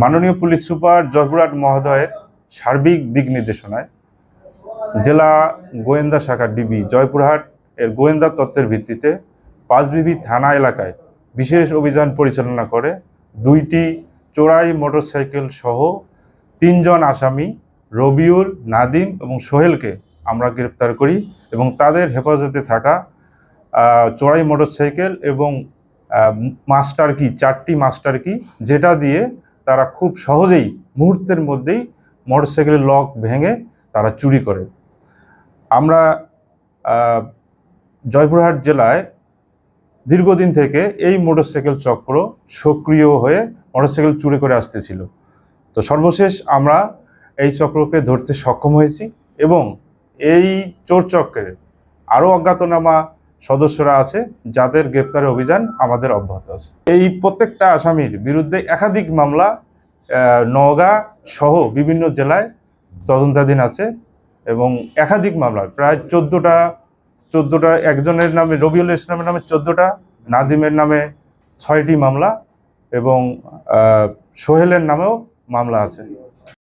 মাননীয় police super Joypurhat মহোদয়ের সার্বিক দিক নির্দেশনায় জেলা গোয়েন্দা শাখা ডিবি জয়পুরহাট এর গোয়েন্দা তথ্যের ভিত্তিতে পাঁচবিবি থানা এলাকায় বিশেষ অভিযান পরিচালনা করে 2টি চোরাই মোটরসাইকেল সহ 3 জন আসামি রবিউল, নাদিম এবং সোহেলকে আমরা গ্রেপ্তার করি এবং তাদের হেফাজতে থাকা চোরাই মোটরসাইকেল এবং মাস্টার কি 4টি মাস্টার কি, যেটা দিয়ে তারা খুব সহজেই মুহূর্তের মধ্যেই মোটরসাইকেলের লক ভেঙে তারা চুরি করে। আমরা জয়পুরহাট জেলায় দীর্ঘদিন থেকে এই মোটরসাইকেল চক্র সক্রিয় হয়ে মোটরসাইকেল চুরি করে আসতেছিল। তো সর্বশেষ আমরা এই চক্রকে ধরতে সক্ষম হয়েছি এবং এই চোর চক্রের আরও অজ্ঞাতনামা সদস্যরা আছে যাদের গ্রেপ্তারের অভিযান আমাদের অব্যাহত আছে। এই প্রত্যেকটা আসামির বিরুদ্ধে একাধিক মামলা নওগাঁ সহ বিভিন্ন জেলায় তদন্তাধীন আছে এবং একাধিক মামলা প্রায় 14টা একজনের নামে রবিউল ইসলামের নামে 14টা, নাদিমের নামে 6টি মামলা এবং সোহেলের নামেও মামলা আছে।